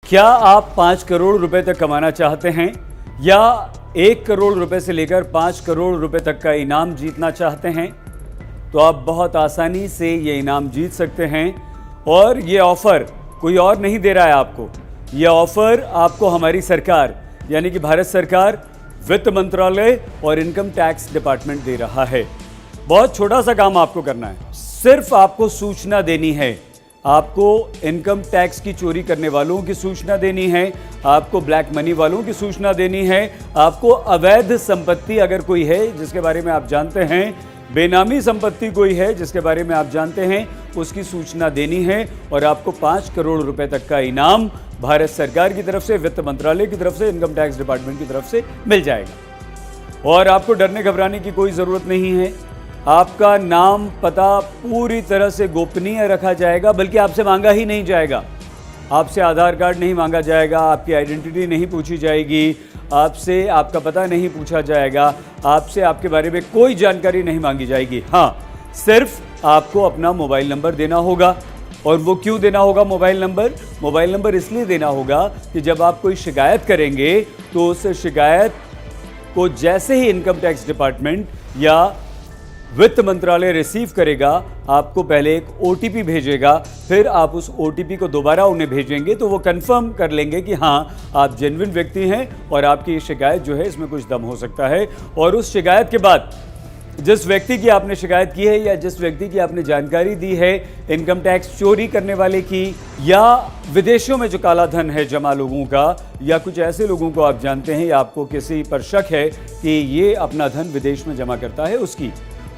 क्या आप 5 करोड़ रुपए तक कमाना चाहते हैं या 1 करोड़ रुपए से लेकर 5 करोड़ रुपए तक का इनाम जीतना चाहते हैं? तो आप बहुत आसानी से ये इनाम जीत सकते हैं और ये ऑफर कोई और नहीं दे रहा है आपको। ये ऑफर आपको हमारी सरकार यानी कि भारत सरकार, वित्त मंत्रालय और इनकम टैक्स डिपार्टमेंट दे रहा है। बहुत छोटा सा काम आपको करना है, सिर्फ आपको सूचना देनी है। आपको इनकम टैक्स की चोरी करने वालों की सूचना देनी है, आपको ब्लैक मनी वालों की सूचना देनी है, आपको अवैध संपत्ति अगर कोई है जिसके बारे में आप जानते हैं, बेनामी संपत्ति कोई है जिसके बारे में आप जानते हैं, उसकी सूचना देनी है और आपको 5 करोड़ रुपए तक का इनाम भारत सरकार की तरफ से, वित्त मंत्रालय की तरफ से, इनकम टैक्स डिपार्टमेंट की तरफ से मिल जाएगा। और आपको डरने घबराने की कोई ज़रूरत नहीं है। आपका नाम पता पूरी तरह से गोपनीय रखा जाएगा, बल्कि आपसे मांगा ही नहीं जाएगा। आपसे आधार कार्ड नहीं मांगा जाएगा, आपकी आइडेंटिटी नहीं पूछी जाएगी, आपसे आपका पता नहीं पूछा जाएगा, आपसे आपके बारे में कोई जानकारी नहीं मांगी जाएगी। हाँ, सिर्फ आपको अपना मोबाइल नंबर देना होगा। और वो क्यों देना होगा मोबाइल नंबर? मोबाइल नंबर इसलिए देना होगा कि जब आप कोई शिकायत करेंगे तो उस शिकायत को जैसे ही इनकम टैक्स डिपार्टमेंट या वित्त मंत्रालय रिसीव करेगा, आपको पहले एक OTP भेजेगा, फिर आप उस OTP को दोबारा उन्हें भेजेंगे तो वो कंफर्म कर लेंगे कि हाँ, आप जेन्युइन व्यक्ति हैं और आपकी ये शिकायत जो है इसमें कुछ दम हो सकता है। और उस शिकायत के बाद जिस व्यक्ति की आपने शिकायत की है या जिस व्यक्ति की आपने जानकारी दी है इनकम टैक्स चोरी करने वाले की, या विदेशों में जो काला धन है जमा लोगों का, या कुछ ऐसे लोगों को आप जानते हैं या आपको किसी पर शक है कि ये अपना धन विदेश में जमा करता है उसकी,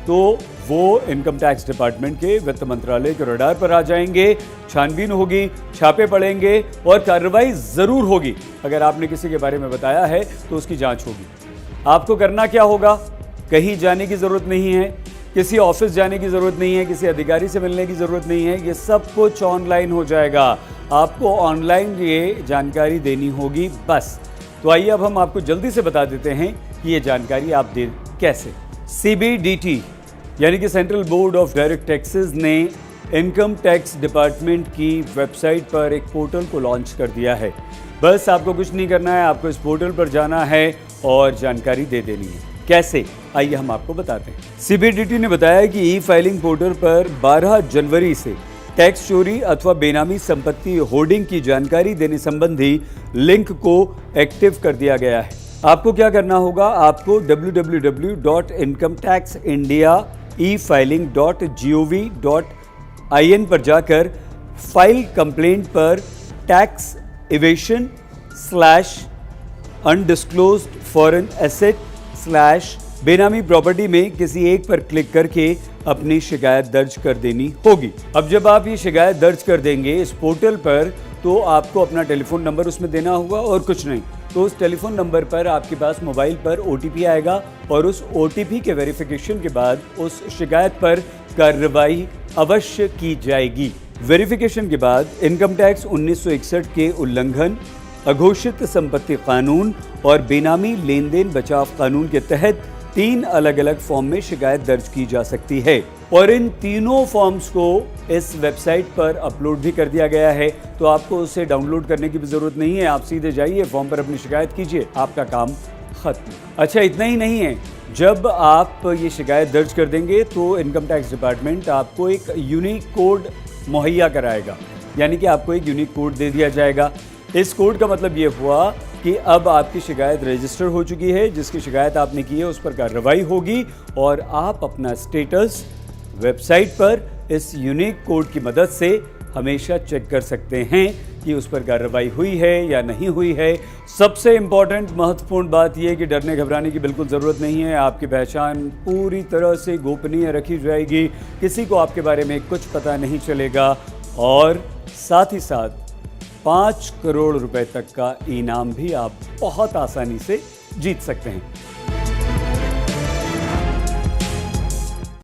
तो वो इनकम टैक्स डिपार्टमेंट के, वित्त मंत्रालय के रडार पर आ जाएंगे, छानबीन होगी, छापे पड़ेंगे और कार्रवाई ज़रूर होगी। अगर आपने किसी के बारे में बताया है तो उसकी जांच होगी। आपको करना क्या होगा? कहीं जाने की ज़रूरत नहीं है, किसी ऑफिस जाने की ज़रूरत नहीं है, किसी अधिकारी से मिलने की ज़रूरत नहीं है, ये सब कुछ ऑनलाइन हो जाएगा। आपको ऑनलाइन ये जानकारी देनी होगी बस। तो आइए अब हम आपको जल्दी से बता देते हैं कि ये जानकारी आप दे कैसे। CBDT यानी कि central board of direct taxes ने इनकम टैक्स डिपार्टमेंट की वेबसाइट पर एक पोर्टल को लॉन्च कर दिया है। बस आपको कुछ नहीं करना है, आपको इस पोर्टल पर जाना है और जानकारी दे देनी है। कैसे? आइए हम आपको बताते हैं। CBDT ने बताया कि ई-फाइलिंग पोर्टल पर 12 जनवरी से टैक्स चोरी अथवा बेनामी संपत्ति होर्डिंग की जानकारी देने संबंधी लिंक को एक्टिव कर दिया गया है। आपको क्या करना होगा? आपको www.incometaxindia.efiling.gov.in पर जाकर फाइल कंप्लेंट पर tax evasion /undisclosed foreign asset बेनामी प्रॉपर्टी में किसी एक पर क्लिक करके अपनी शिकायत दर्ज कर देनी होगी। अब जब आप ये शिकायत दर्ज कर देंगे इस पोर्टल पर, तो आपको अपना टेलीफोन नंबर उसमें देना होगा और कुछ नहीं। तो उस टेलीफोन नंबर पर आपके पास मोबाइल पर OTP आएगा और उस OTP के वेरिफिकेशन के बाद उस शिकायत पर कार्रवाई अवश्य की जाएगी। वेरिफिकेशन के बाद इनकम टैक्स 1961 के उल्लंघन, अघोषित संपत्ति कानून और बेनामी लेन देन बचाव कानून के तहत 3 अलग अलग फॉर्म में शिकायत दर्ज की जा सकती है और इन तीनों फॉर्म्स को इस वेबसाइट पर अपलोड भी कर दिया गया है। तो आपको उसे डाउनलोड करने की भी ज़रूरत नहीं है, आप सीधे जाइए, फॉर्म पर अपनी शिकायत कीजिए, आपका काम खत्म। अच्छा, इतना ही नहीं है, जब आप ये शिकायत दर्ज कर देंगे तो इनकम टैक्स डिपार्टमेंट आपको एक यूनिक कोड मुहैया कराएगा, यानी कि आपको एक यूनिक कोड दे दिया जाएगा। इस कोड का मतलब ये हुआ कि अब आपकी शिकायत रजिस्टर हो चुकी है, जिसकी शिकायत आपने की है उस पर कार्रवाई होगी और आप अपना स्टेटस वेबसाइट पर इस यूनिक कोड की मदद से हमेशा चेक कर सकते हैं कि उस पर कार्रवाई हुई है या नहीं हुई है। सबसे इम्पॉर्टेंट महत्वपूर्ण बात यह कि डरने घबराने की बिल्कुल ज़रूरत नहीं है। आपकी पहचान पूरी तरह से गोपनीय रखी जाएगी, किसी को आपके बारे में कुछ पता नहीं चलेगा और साथ ही साथ 5 करोड़ रुपए तक का इनाम भी आप बहुत आसानी से जीत सकते हैं।